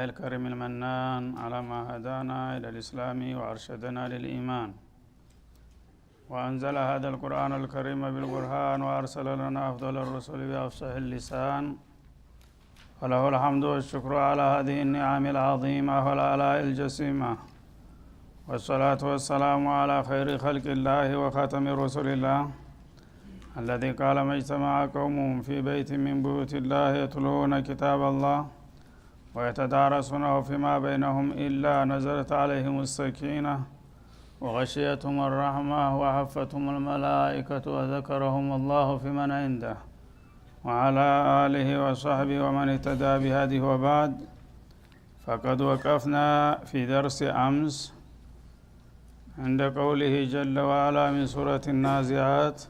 الكريم المنان على ما هدانا إلى الإسلام وأرشدنا للإيمان وأنزل هذا القرآن الكريم بالبرهان وأرسل لنا أفضل الرسل بأفصح اللسان وله الحمد والشكر على هذه النعم العظيمة والآلاء الجسيمة والصلاة والسلام على خير خلق الله وخاتم رسل الله الذي قال ما اجتمع قوم في بيت من بيوت الله يتلون كتاب الله ويتدارسونه فيما بينهم إلا نزلت عليهم السكينة وغشيتهم الرحمة وحفتهم الملائكة وذكرهم الله في من عنده وعلى آله وصحبه ومن اهتدى بهذه وبعد. فقد وقفنا في درس أمس عند قوله جل وعلا من سورة النازعات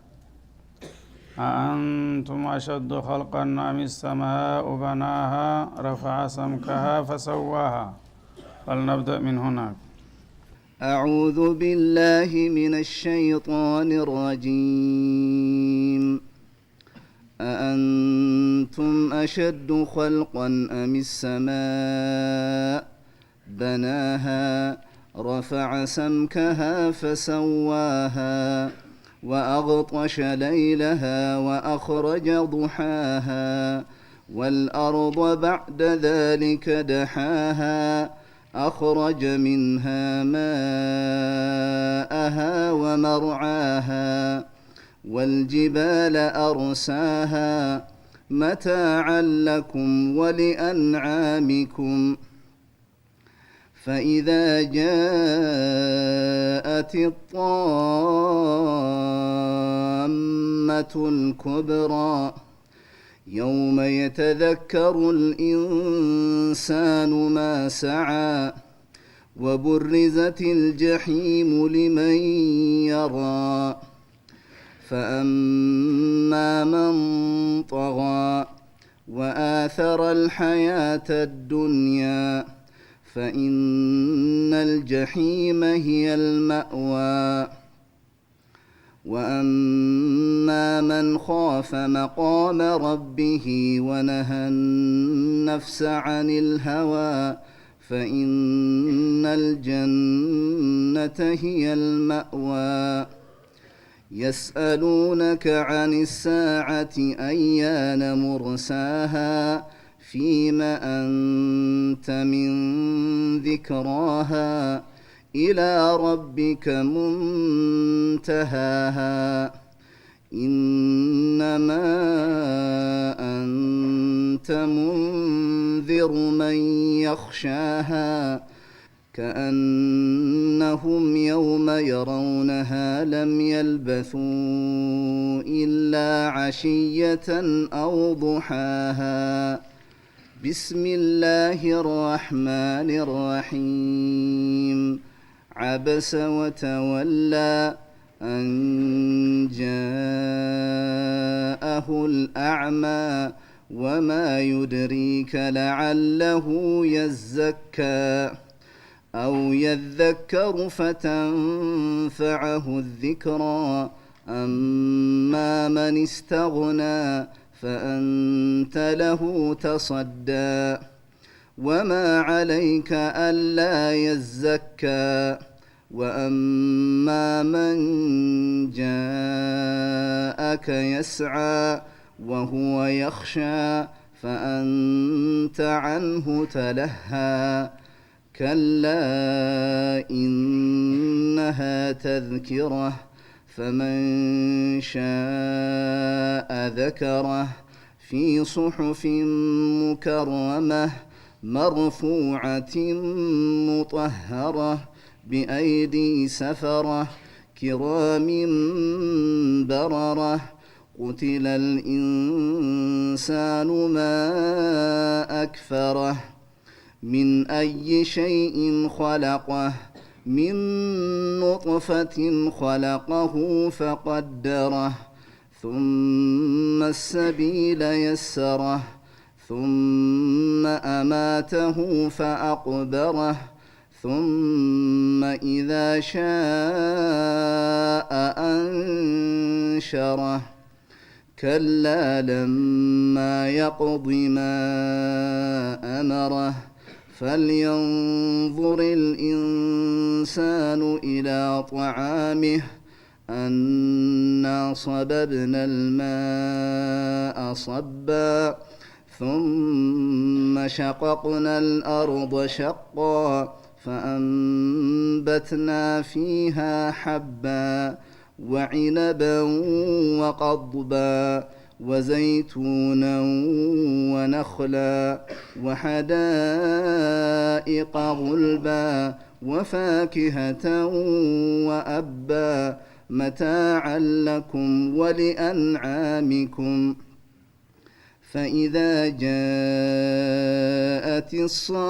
أأنتم أشد خلقا أم السماء بناها رفع سمكها فسواها. فلنبدأ من هناك. أعوذ بالله من الشيطان الرجيم. أأنتم أشد خلقا أم السماء بناها رفع سمكها فسواها وأغطش ليلها وأخرج ضحاها والأرض بعد ذلك دحاها أخرج منها ماءها ومرعاها والجبال أرساها متاعا لكم ولأنعامكم فإذا جاءت الطامة الكبرى يوم يتذكر الإنسان ما سعى وبرزت الجحيم لمن يرى فأما من طغى وآثر الحياة الدنيا فإن الجحيم هي المأوى وأما من خاف مقام ربه ونهى النفس عن الهوى فإن الجنة هي المأوى يسألونك عن الساعة أيان مرساها فيما أنت من ذكراها إلى ربك منتهاها إنما أنت منذر من يخشاها كأنهم يوم يرونها لم يلبثوا إلا عشية أو ضحاها. بسم الله الرحمن الرحيم. عبس وتولى أن جاءه الأعمى وما يدريك لعله يزكى أو يذكر فتنفعه الذكرى أما من استغنى فأنت له تصدى وما عليك ألا يزكى وأما من جاءك يسعى وهو يخشى فأنت عنه تلهى كلا إنها تذكرة فمن شاء ذكره في صحف مكرمة مرفوعة مطهرة بأيدي سفرة كرام بررة قتل الإنسان ما أكفره من أي شيء خلقه من نطفة خلقه فقدره ثم السبيل يسره ثم أماته فأقبره ثم إذا شاء أنشره كلا لما يقض ما أمره فلينظر الإنسان إلى طعامه أنا صببنا الماء صبا ثم شققنا الأرض شقا فأنبتنا فيها حبا وعنبا وقضبا وزيتونا ونخلا وحدائق غلبا وفاكهة وأبا متاعا لكم ولأنعامكم فإذا جاءت الصاخة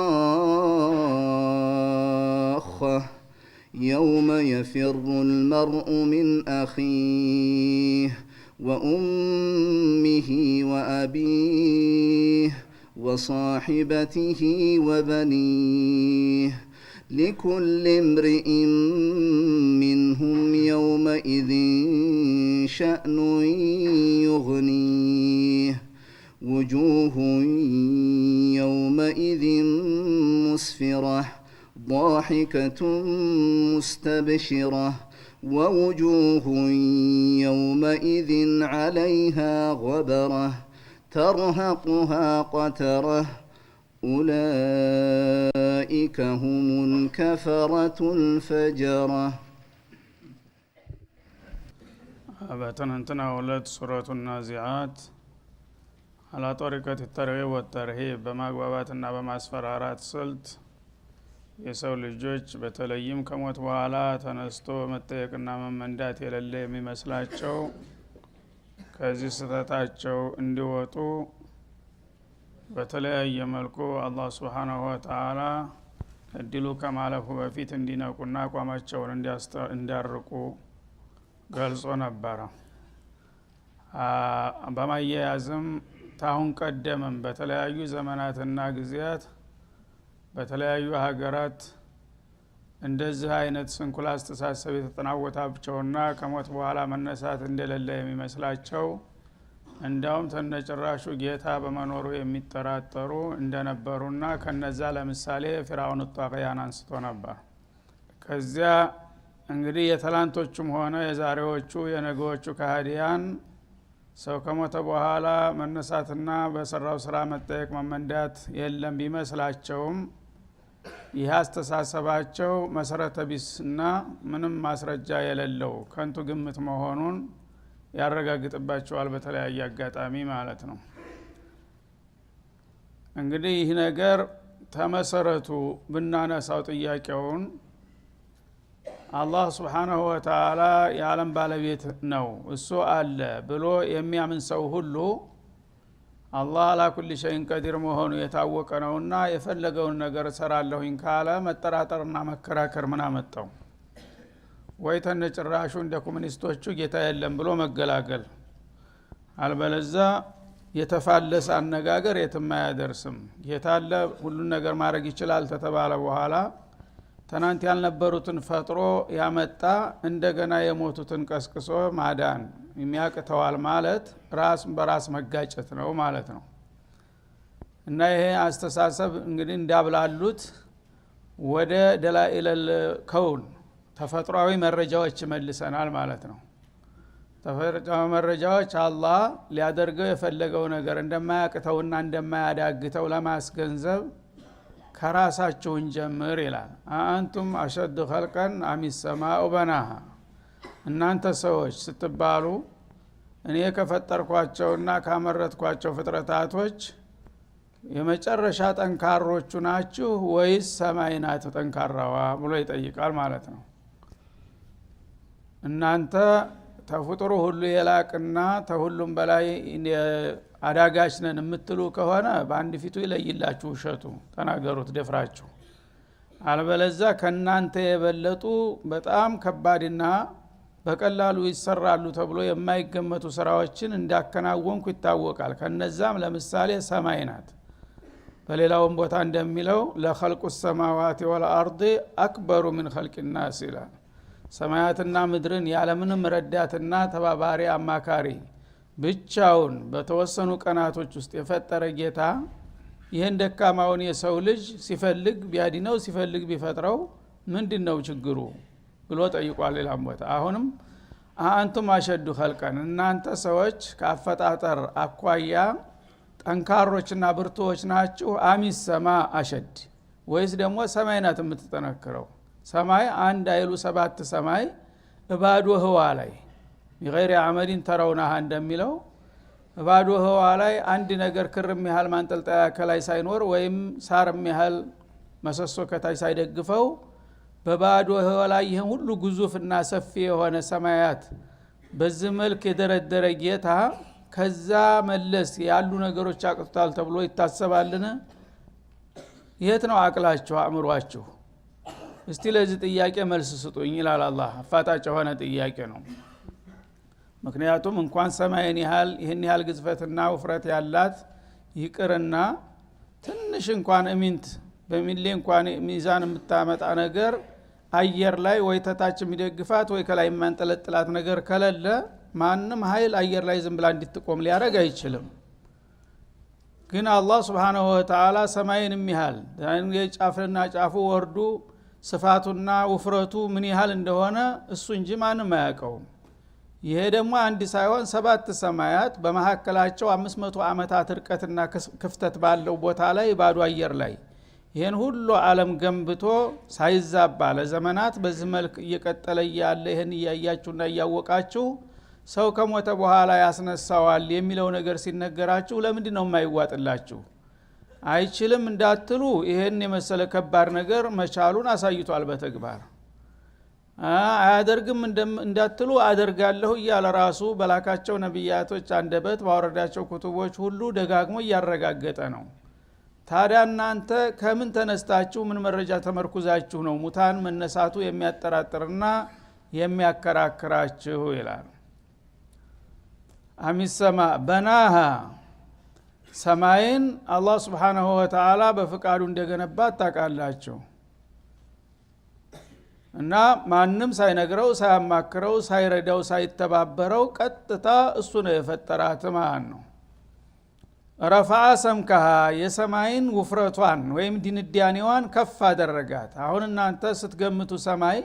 يوم يفر المرء من أخيه وأمه وأبيه وصاحبته وبنيه لكل امرئ منهم يومئذ شأن يغنيه وجوه يومئذ مسفرة ضاحكة مستبشرة ووجوه يومئذ عليها غبرة ترهقها قترة أولئك هم الكفرة الفجرة. بتنتنا ولد سورة النازعات على طريقة الترغيب والترهيب በማግባባትና በማስፈራራት ስልት የሰው ልጆች በተለይም ከሞት በኋላ ተነስቶ መጠየቅና መመንዳት የሌለ የሚመስላቸው ከዚህ ስህተታቸው እንዲወጡ በተለያየ መልኩ አላህ Subhanahu Wa Ta'ala እድሉ ከማለፉ በፊት እንዲነቁና አቋማቸውን እንዲያርቁ ገልጾ ነበር። በማያያዝም ታሁን ቀደምም በተለያዩ ዘመናትና ጊዜያት በተለያዩ ሀገራት እንደዚህ አይነት ስንኩል አስተሳሰብ የተጠናወታቸውና ከሞት በኋላ መነሳት እንደሌለ የሚመስላቸው እንዳውም ተነጭራሹ ጌታ በመኖሩ የሚጠራጠሩ እንደነበሩና ከነዛ ለምሳሌ ፊርዓውን ጧቂያን አንስቶ ነበር። ከዚያ እንግዲህ የትላንቶቹም ሆነ የዛሬዎቹ የነገዎቹ ከሃዲያን ሰው ከሞተ በኋላ መነሳትና በሰራው ስራ መጠየቅ መመንዳት የለም ቢመስላቸውም ይህ አስተሳሰባቸው መሰረተ ቢስና ምንም ማስረጃ የሌለው ከንቱ ግምት መሆኑን ያረጋግጥባቸዋል በተለያየ አጋጣሚ ማለት ነው። እንግዲህ ይህ ነገር ተመሰረቱ ብናነሳው ጥያቄውን አላህ Subhanahu Wa Ta'ala የዓለም ባለቤት ነው እሱ አለ ብሎ የሚያምን ሰው ሁሉ አላህ على كل شيء قدير መሆኑ የታወቀ ነውና የፈለገውን ነገር ሰራለሁኝ ካለ መጠራጠርና መከራከር ምን አመጣው? ወይ ተነጭራሹ እንደ ኮሙኒስቶቹ ጌታ የለም ብሎ መገላገል አልበለዛ የተፋለሰ አነጋገር የትም አያደርስም። ጌታ አለ ሁሉን ነገር ማድረግ ይችላል ተተባለ በኋላ ትናንት ያልነበሩትን ፈጥሮ ያመጣ እንደገና የሞቱትን ቀስቅሶ ማዳን የሚያቅተዋል ማለት ራስ በራስ መጋጨት ነው ማለት ነው። እና ይሄ አስተሳሰብ እንግዲህ እንዳብላሉት ወደ ደላኢለል ከውን ተፈጥሯዊ መረጃዎች መልሰናል ማለት ነው። ተፈጥሯዊ መረጃዎች አላህ ሊያደርገው የፈለገው ነገር እንደማያቅተውና እንደማያዳግተው ለማስገንዘብ ከራሳቸውን ጀምር ይላል። አንቱም አሸድ ኸልቀን አሚስ ሰማኡ በናሃ እናንተ ሰዎች ስትባሉ እኔ ከፈጠርኳቸውና ካመረትኳቸው ፍጥረታቶች የመጨረሻ ጠንካሮቹ ናችሁ ወይስ ሰማይ ናት ጠንካራዋ ብሎ ይጠይቃል ማለት ነው። እናንተ ተፍጥሩ ሁሉ የላቅና ተሁሉም በላይ አዳጋች ነን የምትሉ ከሆነ በአንድ ፊቱ ይለይላችሁ ውሸቱ ተናገሩት ደፍራችሁ። አልበለዛ ከናንተ የበለጡ በጣም ከባድና በቀላሉ ይሰራሉ ተብሎ የማይገመቱ ስራዎችን እንዳከናወንኩ ይታወቃል። ከነዛም ለምሳሌ ሰማይ ናት። በሌላውም ቦታ እንደሚለው ለخلق السماوات والارض اكبر من خلق الناس ይላል። ሰማያትና ምድርን ያለምንም ረዳትና ተባባሪ አማካሪ ብቻውን በተወሰኑ ቀናቶች ውስጥ የፈጠረ ጌታ ይሄን ደካማውን የሰው ልጅ ሲፈልግ ቢያድነው ሲፈልግ ቢፈጥረው ምንድነው ችግሩ ብሎ ጠይቋል። ሌላም ቦታ አሁንም አንቱም አሸዱ ኸልቀን እናንተ ሰዎች ከአፈጣጠር አኳያ ጠንካሮችና ብርቱዎች ናችሁ አሚስ ሰማ አሸድ ወይስ ደግሞ ሰማይ ናት የምትጠነክረው? ሰማይ አንድ አይሉ 7 ሰማይ ባዶ ህዋ ላይ بغير عمل ترونها እንደሚለው ባዶ ህዋ ላይ አንድ ነገር ክርም ያህል ማንጠልጠያ ከላይ ሳይኖር ወይም ሳርም ያህል መሰሶ ከታይ ሳይደግፈው በባዶ ህዋ ላይ ይሄን ሁሉ ግዙፍና ሰፊ የሆነ ሰማያት በዚህ መልክ የደረደረ ጌታ ከዛ መለስ ያሉ ነገሮች አቅጥቷል ተብሎ ይታሰባልን? የት ነው አቅላችሁ አእምሯችሁ? እስቲ ለዚህ ጥያቄ መልስ ስጡኝ ይላል አላህ። አፋጣጭ የሆነ ጥያቄ ነው። ምክንያቱም እንኳን ሰማይን ያህል ይሄን ያህል ግዝፈትና ውፍረት ያላት ይቅርና ትንሽ እንኳን እሚንት በሚሊ እንኳን ሚዛን የምታመጣ ነገር አየር ላይ ወይ ተታች የሚደግፋት ወይ ከላይ የማንጠለጥላት ነገር ከሌለ ማንም ኃይል አየር ላይ ዝም ብላ እንድትቆም ሊያረግ አይችልም። ግን አላህ Subhanahu Wa Ta'ala ሰማይን የሚያህል ጫፍና ጫፉ ወርዱ ስፋቱና ውፍረቱ ምን ያህል እንደሆነ እሱ እንጂ ማንም አያውቀውም። ይሄ ደግሞ አንድ ሳይሆን 7 ሰማያት በመሐከላቸው 500 ዓመታት ርቀትና ክፍተት ባለው ቦታ ላይ ባዶ አየር ላይ ይሄን ሁሉ ዓለም ገንብቶ ሳይዛባ ለዘመናት በዚህ መልክ እየቀጠለ ያለ ይሄን ያያችሁና ያወቃችሁ ሰው ከሞተ በኋላ ያስነሳዋል የሚለው ነገር ሲነገራችሁ ለምንድን ነው የማይዋጥላችሁ? አይችልም እንዳትሉ ይሄን የመሰለ ከባድ ነገር መቻሉን አሳይቷል በተግባር። አያደርግም እንዳትሉ አደርጋለሁ እያለ ራሱ በላካቸው ነቢያቶች አንደበት ባወረዳቸው ኩቱቦች ሁሉ ደጋግሞ እያረጋገጠ ነው። ታዲያ እናንተ ከምን ተነስታችሁ ምን መረጃ ተመርኩዛችሁ ነው ሙታን መነሳቱ የሚያጠራጥርና የሚያከራክራችሁ ይላል። አሚሰማ በናሃ ሰማይን አላህ Subhanahu Wa Ta'ala በፍቃዱ እንደገነባ ታውቃላችሁ። እና ማንም ሳይነግረው ሳያማክረው ሳይረዳው ሳይተባበረው ቀጥታ እሱ ነው የፈጠራት ማለት ነው። ረፈዓ ሰምከሃ የሰማይን ውፍረቷን ወይም ድንዳኔዋን ከፍ አደረጋት። አሁን እናንተ ስትገምቱ ሰማይ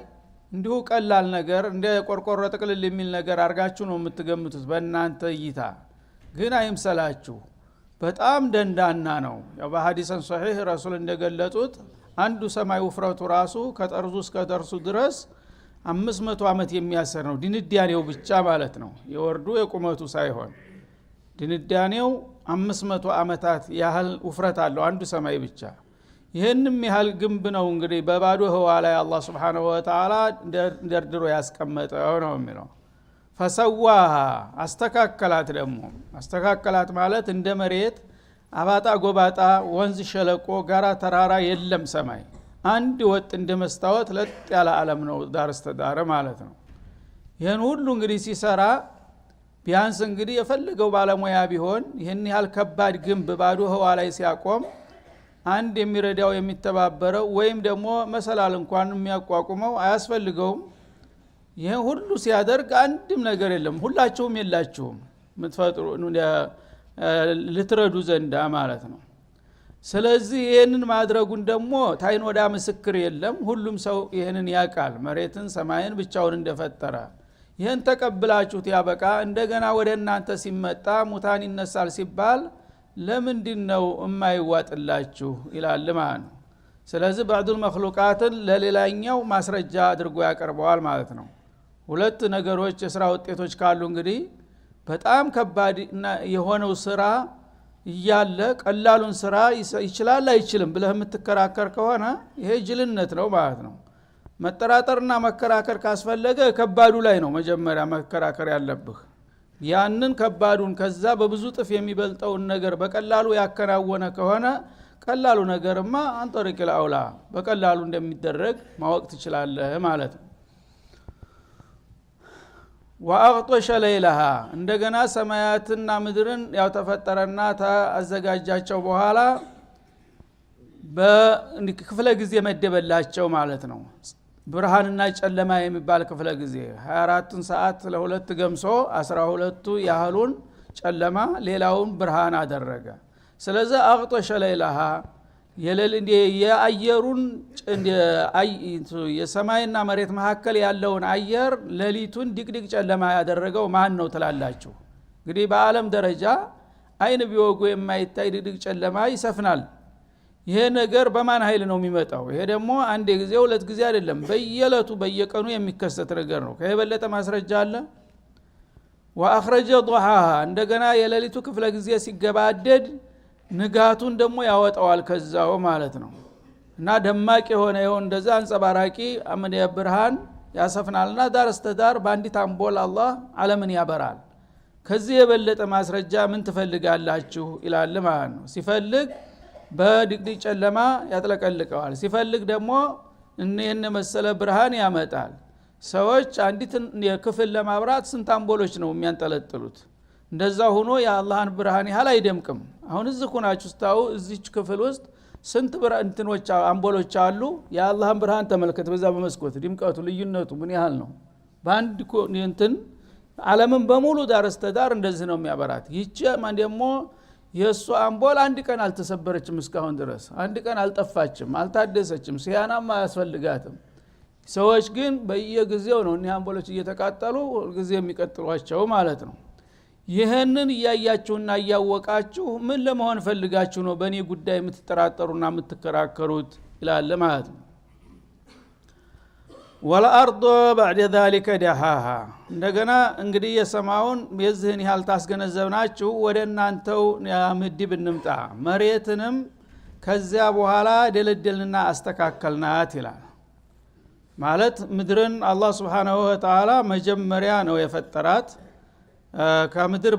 እንዲሁ ቀላል ነገር እንደ ቆርቆሮ ጥቅልል የሚል ነገር አርጋችሁ ነው የምትገምቱት በእናንተ እይታ። ግን አይምሰላችሁ በጣም ደንዳና ነው። ያው በሐዲስን ሶሒህ ረሱል እንደገለጹት አንዱ ሰማይ ውፍረቱ ራሱ ከጠርዙ እስከ ደርሱ ድረስ 500 ዓመት የሚያሰር ነው። ድንዳኔው ብቻ ማለት ነው፣ የወርዱ የቁመቱ ሳይሆን ድንዳኔው 500 ዓመታት ያህል ውፍረት አለው አንዱ ሰማይ ብቻ። ይሄንም ያህል ግንብ ነው እንግዲህ በባዶ ህዋ ላይ አላህ Subhanahu Wa Ta'ala ደርድሮ ያስቀመጠው ነው የሚለው። ፈሰዋሃ አስተካከላት። ደግሞ አስተካከላት ማለት እንደ መሬት አባጣ ጎባጣ ወንዝ ሸለቆ ጋራ ተራራ የለም። ሰማይ አንድ ወጥ እንደ መስታወት ለጥ ያለ ዓለም ነው ዳር እስከ ዳር ማለት ነው። ይሄን ሁሉ እንግዲህ ሲሰራ ቢያንስ እንግዲህ የፈለገው ባለሙያ ቢሆን ይሄን ያህል ከባድ ግንብ ባዶ ህዋ ላይ ሲያቆም አንድ የሚረዳው የሚተባበረው ወይም ደግሞ መሰላል እንኳን የሚያቋቁመው አያስፈልገውም። ይሄን ሁሉ ሲያደርግ አንድም ነገር የለም፣ ሁላችሁም የላችሁም ምትፈጥሩ ልትረዱ ዘንዳ ማለት ነው። ስለዚህ ይሄንን ማድረጉን ደግሞ ታይን ወዳ ምስክር የለም፣ ሁሉም ሰው ይሄንን ያውቃል፣ መሬትን ሰማይን ብቻውን እንደፈጠረ። ይሄን ተቀብላችሁት ያበቃ እንደገና ወደ እናንተ ሲመጣ ሙታን ይነሳል ሲባል ለምንድነው የማይዋጥላችሁ ይላል ማለት ነው። ስለዚህ ባዕዱል መክሉቃትን ለሌላኛው ማስረጃ አድርጎ ያቀርበዋል ማለት ነው። ሁለት ነገሮች የሥራ ውጤቶች ካሉ እንግዲህ በጣም ከባድ የሆነው ስራ እያለ ቀላሉን ስራ ይችላል አይችልም ብለህ የምትከራከር ከሆነ ይሄ ጅልነት ነው ማለት ነው። መጠራጠርና መከራከር ካስፈለገ ከባዱ ላይ ነው መጀመሪያ መከራከር ያለብህ። ያንን ከባዱን ከዛ በብዙ ጥፍ የሚበልጠውን ነገር በቀላሉ ያከናወነ ከሆነ ቀላሉ ነገርማ አንጠሪቅ ለአውላ በቀላሉ እንደሚደረግ ማወቅ ትችላለህ ማለት ነው። ወአግጦሸ ለይለሃ እንደገና ሰማያትና ምድርን ያው ተፈጠረና ተአዘጋጃቸው በኋላ በክፍለ ጊዜ መደበላቸው ማለት ነው። ብርሃንና ጨለማ የሚባል ክፍለ ጊዜ 24ን ሰዓት ለሁለት ገምሶ 12ቱ ያህሉን ጨለማ ሌላውን ብርሃን አደረገ። ስለዚህ አቅጦሸ ለይላሃ የአየሩን የሰማይና መሬት መካከል ያለውን አየር ሌሊቱን ድቅድቅ ጨለማ ያደረገው ማን ነው ትላላችሁ? እንግዲህ በአለም ደረጃ አይን ቢወጉ የማይታይ ድቅድቅ ጨለማ ይሰፍናል። ይሄ ነገር በማን ኃይል ነው የሚመጣው? ይሄ ደግሞ አንድ ጊዜ ሁለት ጊዜ አይደለም፣ በየለቱ በየቀኑ የሚከሰት ነገር ነው። ከየበለጠ ማስረጃ አለ? ወአخرج ضحاها እንደገና የሌሊቱ ክፍለ ጊዜ ሲገባደድ ንጋቱን ደግሞ ያወጣዋል ከዛው ማለት ነው። እና ደማቅ የሆነ ይሁን እንደዛ አንጸባራቂ አመድ ብርሃን ያሰፍናልና ዳር እስተ ዳር በአንዲት አምፖል አላህ ዓለምን ያበራል። ከዚህ የበለጠ ማስረጃ ምን ትፈልጋላችሁ ይላል ማለት ነው። ሲፈልግ በድቅድቅ ጨለማ ያጥለቀልቀዋል፣ ሲፈልግ ደግሞ እነነ መሰለ ብርሃን ያመጣል። ሰዎች አንዲት የክፍል ለማብራት ስንት አምፖሎች ነው የሚያንጠለጥሉት? እንደዛ ሆኖ የአላህን ብርሃን ያህል አይደምቅም። አሁን እዚህ ሆናችሁ ስታዩ እዚች ክፍል ውስጥ ስንት ብርሃንቶች አምፖሎች አሉ። የአላህን ብርሃን ተመልከት፣ በዛ በመስኮት ድምቀቱ ልዩነቱ ምን ያህል ነው? በአንድ እንትን ዓለምን በሙሉ ዳር እስተ ዳር እንደዚህ ነው የሚያበራት። ይህች ማን ደግሞ የእሱ አምፖል አንድ ቀን አልተሰበረችም፣ እስካሁን ድረስ አንድ ቀን አልጠፋችም፣ አልታደሰችም፣ ሲያናም አያስፈልጋትም። ሰዎች ግን በየጊዜው ነው እኒህ አምፖሎች እየተቃጠሉ ጊዜ የሚቀጥሏቸው ማለት ነው። ይህንን እያያችሁና እያወቃችሁ ምን ለመሆን ፈልጋችሁ ነው በእኔ ጉዳይ የምትጠራጠሩና የምትከራከሩት ይላል ማለት ነው። ወለአርዶ ባዕደ ዛሊከ ደሃሃ እንደገና እንግዲህ የሰማውን የዚህን ያህል ታስገነዘብናችሁ ወደ እናንተው ምድብ እንምጣ። መሬትንም ከዚያ በኋላ ደለደልንና አስተካከልናት ይላል። ማለት ምድርን አላህ Subhanahu Wa Ta'ala መጀመሪያ ነው የፈጠራት። ከምድር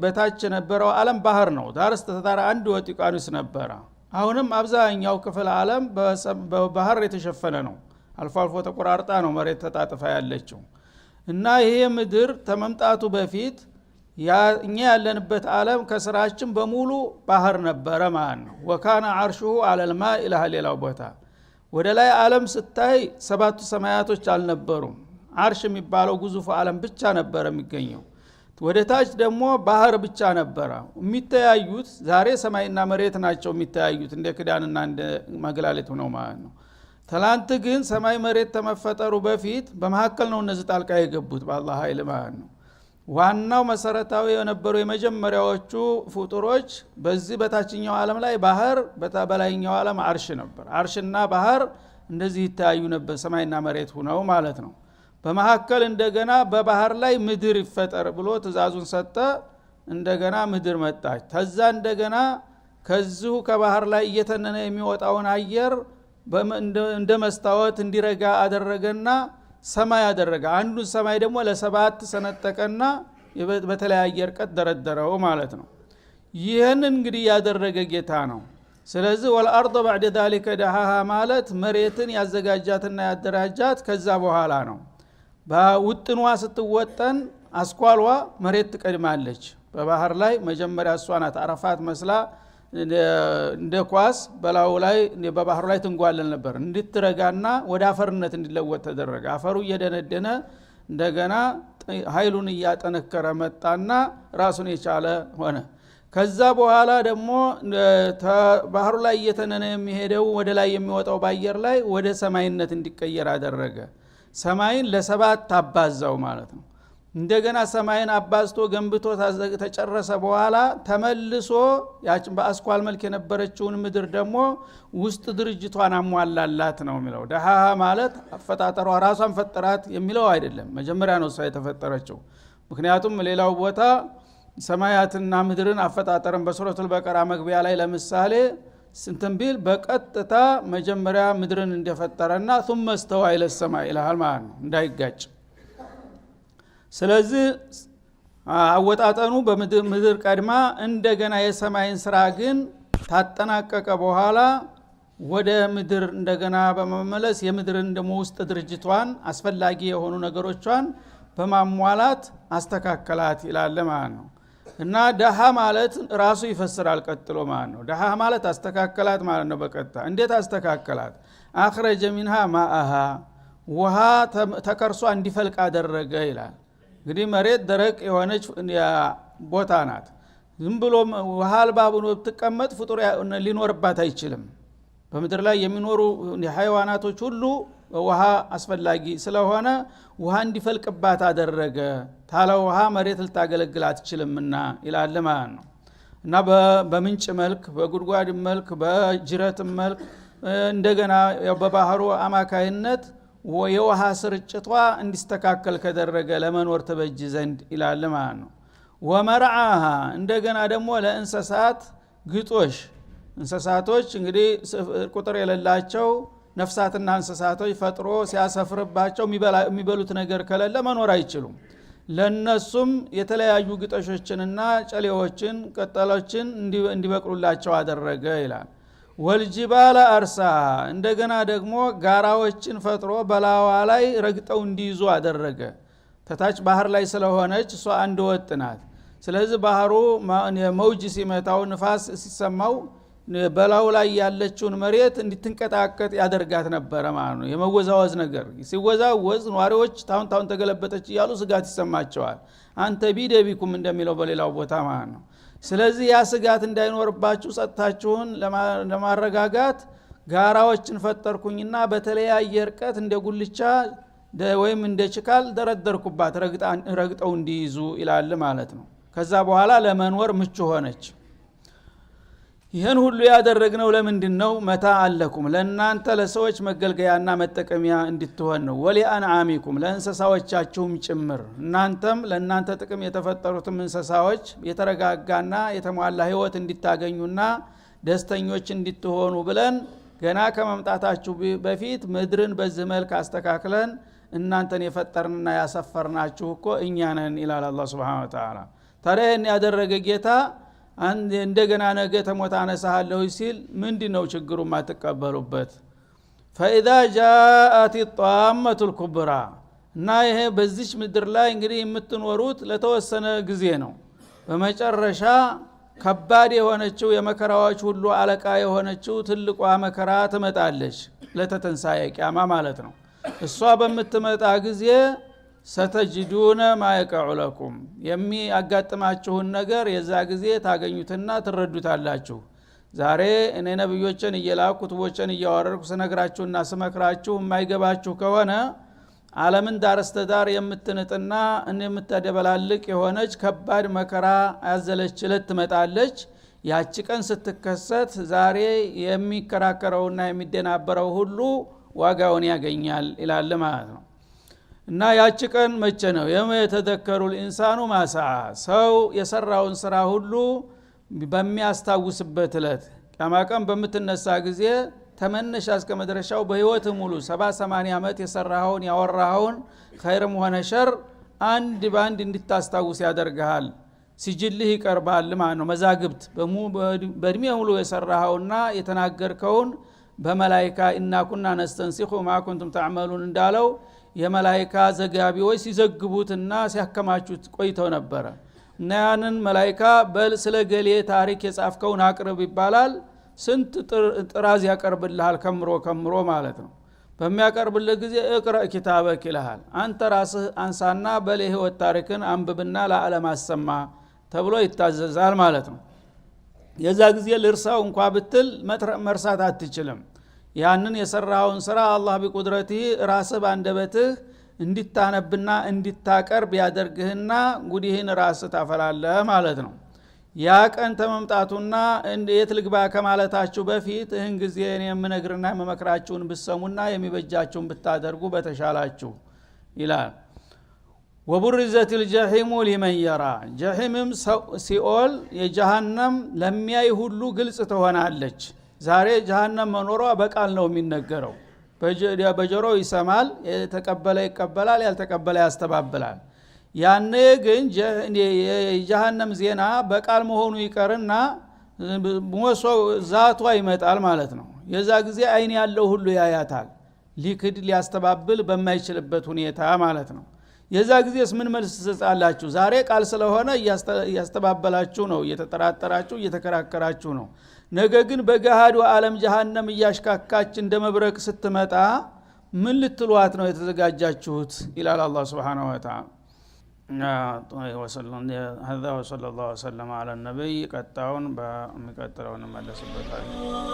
በታች የነበረው ዓለም ባህር ነው። ዳር እስተ ዳር አንድ ወጥ ውቅያኖስ ነበረ። አሁንም አብዛኛው ክፍል ዓለም በባህር የተሸፈነ ነው። አልፎ አልፎ ተቆራርጣ ነው መሬት ተጣጥፋ ያለችው። እና ይሄ ምድር ተመምጣቱ በፊት እኛ ያለንበት ዓለም ከስራችን በሙሉ ባህር ነበረ ማለት ነው። ወካነ አርሹሁ ዐለል ማእ ኢላህ ሌላው ቦታ ወደ ላይ ዓለም ስታይ ሰባቱ ሰማያቶች አልነበሩም። አርሽ የሚባለው ግዙፍ ዓለም ብቻ ነበር የሚገኘው። ወደ ታች ደግሞ ባህር ብቻ ነበረ የሚተያዩት። ዛሬ ሰማይና መሬት ናቸው የሚተያዩት እንደ ክዳንና እንደ መግላሊት ሆነው ማለት ነው። ትላንት ግን ሰማይ መሬት ተመፈጠሩ በፊት በመካከል ነው እነዚህ ጣልቃ የገቡት በአላህ ኃይል ማለት ነው። ዋናው መሰረታዊ የነበሩ የመጀመሪያዎቹ ፍጡሮች በዚህ በታችኛው ዓለም ላይ ባህር፣ በላይኛው ዓለም አርሽ ነበር። አርሽና ባህር እንደዚህ ይተያዩ ነበር ሰማይና መሬት ሆነው ማለት ነው። በመካከል እንደገና በባህር ላይ ምድር ይፈጠር ብሎ ትእዛዙን ሰጠ። እንደገና ምድር መጣች። ተዛ እንደገና ከዚሁ ከባህር ላይ እየተነነ የሚወጣውን አየር እንደ መስታወት እንዲረጋ አደረገና ሰማይ አደረገ። አንዱን ሰማይ ደግሞ ለሰባት ሰነጠቀና በተለያየ ርቀት ደረደረው ማለት ነው። ይህን እንግዲህ ያደረገ ጌታ ነው። ስለዚህ ወልአርض بعد ذلك دحاها ማለት መሬትን ያዘጋጃትና ያደራጃት ከዛ በኋላ ነው። በውጥንዋ ስትወጠን አስኳልዋ መሬት ትቀድማለች። በባህር ላይ መጀመሪያ እሷ ናት አረፋት መስላ እንደ ኳስ በላው ላይ በባህሩ ላይ ትንጓለል ነበር። እንድትረጋና ወደ አፈርነት እንዲለወጥ ተደረገ። አፈሩ እየደነደነ እንደገና ኃይሉን እያጠነከረ መጣና ራሱን የቻለ ሆነ። ከዛ በኋላ ደግሞ ባህሩ ላይ እየተነነ የሚሄደው ወደ ላይ የሚወጣው ባየር ላይ ወደ ሰማይነት እንዲቀየር አደረገ። ሰማይን ለሰባት አባዛው ማለት ነው። እንደገና ሰማይን አባዝቶ ገንብቶ ተጨረሰ በኋላ ተመልሶ ያችን በአስኳል መልክ የነበረችውን ምድር ደግሞ ውስጥ ድርጅቷን አሟላላት ነው የሚለው። ደሃሃ ማለት አፈጣጠሯ ራሷን ፈጠራት የሚለው አይደለም። መጀመሪያ ነው እሷ የተፈጠረችው። ምክንያቱም ሌላው ቦታ ሰማያትና ምድርን አፈጣጠርን በሱረቱል በቀራ መግቢያ ላይ ለምሳሌ ስንትን ቢል በቀጥታ መጀመሪያ ምድርን እንደፈጠረና ثم استوى الى السماء ይላል ማለት ነው እንዳይጋጭ። ስለዚህ አወጣጠኑ በምድር ቀድማ እንደገና የሰማይን ስራ ግን ታጠናቀቀ በኋላ ወደ ምድር እንደገና በመመለስ የምድርን ደግሞ ውስጥ ድርጅቷን አስፈላጊ የሆኑ ነገሮቿን በማሟላት አስተካከላት ይላል ማለት ነው። እና ደሃ ማለት ራሱ ይፈስራል ቀጥሎ ማለት ነው። ደሃ ማለት አስተካከላት ማለት ነው። በቀጥታ እንዴት አስተካከላት? አخرج منها ماءها ውሃ ተከርሷ እንዲፈልቅ አደረገ ይላል። እንግዲህ መሬት ደረቅ የሆነች ቦታ ናት። ዝም ብሎ ውሃ አልባ ሆኖ ብትቀመጥ ፍጡር ሊኖርባት አይችልም። በምድር ላይ የሚኖሩ የሐይዋናቶች ሁሉ ውሃ አስፈላጊ ስለሆነ ውሃ እንዲፈልቅባት አደረገ። ታለ ውሃ መሬት ልታገለግል አትችልምና ይላል ማለት ነው። እና በምንጭ መልክ፣ በጉድጓድ መልክ፣ በጅረት መልክ እንደገና በባህሩ አማካይነት የውሃ ስርጭቷ እንዲስተካከል ከደረገ ለመኖር ተበጅ ዘንድ ይላል ማለት ነው። ወመርዓሃ እንደገና ደግሞ ለእንስሳት ግጦሽ፣ እንስሳቶች እንግዲህ ቁጥር የሌላቸው ነፍሳትና እንስሳቶች ፈጥሮ ሲያሰፍርባቸው የሚበሉት ነገር ከሌለ መኖር አይችሉም። ለነሱም የተለያዩ ግጦሾችንና ጨሌዎችን ቅጠሎችን እንዲበቅሉላቸው አደረገ ይላል። ወልጅባለ አርሳ እንደገና ደግሞ ጋራዎችን ፈጥሮ በላዋ ላይ ረግጠው እንዲይዙ አደረገ። ተታች ባህር ላይ ስለሆነች እሷ አንድ ወጥ ናት። ስለዚህ ባህሩ መውጅ ሲመታው ንፋስ ሲሰማው በላው ላይ ያለችውን መሬት እንድትንቀጣቀጥ ያደርጋት ነበረ ማለት ነው። የመወዛወዝ ነገር ሲወዛወዝ ኗሪዎች ታውን ተገለበጠች እያሉ ስጋት ይሰማቸዋል። አንተ ቢደቢኩም እንደሚለው በሌላው ቦታ ማለት ነው። ስለዚህ ያ ስጋት እንዳይኖርባችሁ ጸጥታችሁን ለማረጋጋት ጋራዎችን ፈጠርኩኝና በተለያየ ርቀት እንደ ጉልቻ ወይም እንደ ችካል ደረደርኩባት ረግጠው እንዲይዙ ይላል ማለት ነው። ከዛ በኋላ ለመኖር ምቹ ሆነች። ይህን ሁሉ ያደረግነው ለምንድነው? መታ አለኩም ለእናንተ ለሰዎች መገልገያና መጠቀሚያ እንድትሆን ነው። ወሊአንዓሚኩም ለእንስሳዎቻችሁም ጭምር እናንተም ለእናንተ ጥቅም የተፈጠሩትም እንስሳዎች የተረጋጋና የተሟላ ህይወት እንዲታገኙና ደስተኞች እንድትሆኑ ብለን ገና ከመምጣታችሁ በፊት ምድርን በዚህ መልክ አስተካክለን እናንተን የፈጠርንና ያሰፈርናችሁ እኮ እኛ ነን ይላል አላህ Subhanahu Wa Ta'ala። ታዲያ ያደረገ ጌታ እንደገና ነገ ተሞት አነሳለሁ ሲል ምንድነው ችግሩ ማትቀበሉበት? فاذا جاءت الطامه الكبرى እና ይሄ በዚች ምድር ላይ እንግዲህ የምትኖሩት ለተወሰነ ጊዜ ነው። በመጨረሻ ከባድ የሆነችው የመከራዎች ሁሉ አለቃ የሆነችው ትልቋ መከራ ትመጣለች። ለተተንሳኤ ቂያማ ማለት ነው። እሷ በምትመጣ ጊዜ ሰተጅዱነ ማየቀዑ ለኩም የሚያጋጥማችሁን ነገር የዛ ጊዜ ታገኙትና ትረዱታላችሁ። ዛሬ እኔ ነብዮችን እየላኩ ኩቱቦችን እያወረድኩ ስነግራችሁና ስመክራችሁ የማይገባችሁ ከሆነ ዓለምን ዳርስተዳር የምትንጥና የምትደበላልቅ የሆነች ከባድ መከራ ያዘለች ዕለት ትመጣለች። ያቺ ቀን ስትከሰት ዛሬ የሚከራከረውና የሚደናበረው ሁሉ ዋጋውን ያገኛል ይላል ማለት ነው። እና ያቺ ቀን መቼ ነው? የተዘከሩ الانسان ما سعى ሰው የሰራውን ስራ ሁሉ በሚያስታውስበት ዕለት ቂያማ ቀን በምትነሳ ጊዜ ተመነሻ እስከ መድረሻው በህይወት ሙሉ 70-80 ዓመት የሰራውን ያወራውን ኸይርም ሆነ ሸር አንድ ባንድ እንድታስታውስ ያደርጋል። ሲጅልህ ይቀርባል ማለት ነው። መዛግብት በእድሜ ሙሉ የሰራውና የተናገርከውን በመላእክት ኢናኩና ነስተንሲኹ ማ ኩንቱም ተዕመሉን እንዳለው የመላእክት ዘጋቢዎች ሲዘግቡትና ሲያከማቹት ቆይተው ነበር። እና ያንን መላእክት በል ስለገሌ ታሪክ የጻፍከውን አቅርብ ይባላል። ስንት ጥራዝ ያቀርብልሃል ከምሮ ማለት ነው። በሚያቀርብልህ ጊዜ እቅረእ ኪታበክ ይልሃል። አንተ ራስህ አንሳና በል ህይወት ታሪክን አንብብና ለዓለም አሰማ ተብሎ ይታዘዛል ማለት ነው። የዛ ጊዜ ልርሳው እንኳን ብትል መርሳት አትችልም። ያንን የሰራውን ስራ አላህ በቁድረቱ ራስህ ባንደበትህ እንድታነብና እንድታቀርብ ያደርግህና ጉዲህን ራስህ ታፈላለህ ማለት ነው። ያ ቀን ተመምጣቱና እንዴት ልግባ ከማለታችሁ በፊት ይህን ጊዜ እኔ የምነግርና የምመክራችሁን ብትሰሙና የሚበጃችሁን ብታደርጉ በተሻላችሁ ይላል። ወቡርዘት الجحيم لمن يرى ጀሂምም ሲኦል የጀሃነም ለሚያይ ሁሉ ግልጽ ትሆናለች። ዛሬ ጀሃነም መኖሯ በቃል ነው የሚነገረው። በጆሮው ይሰማል፣ የተቀበለ ይቀበላል፣ ያልተቀበለ ያስተባብላል። ያኔ ግን የጀሃነም ዜና በቃል መሆኑ ይቀርና ሞሶ ዛቷ ይመጣል ማለት ነው። የዛ ጊዜ አይን ያለው ሁሉ ያያታል፣ ሊክድ ሊያስተባብል በማይችልበት ሁኔታ ማለት ነው። የዛ ጊዜስ ምን መልስ ትሰጣላችሁ? ዛሬ ቃል ስለሆነ እያስተባበላችሁ ነው፣ እየተጠራጠራችሁ እየተከራከራችሁ ነው። ነገ ግን በገሃዱ ዓለም ጀሃነም እያሽካካች እንደመብረቅ ስትመጣ ምን ልትሏት ነው የተዘጋጃችሁት? ይላል አላህ Subhanahu Wa Ta'ala። هذا وصلى الله وسلم على النبي ቀጣውን በሚቀጥለው እንመለስበታለን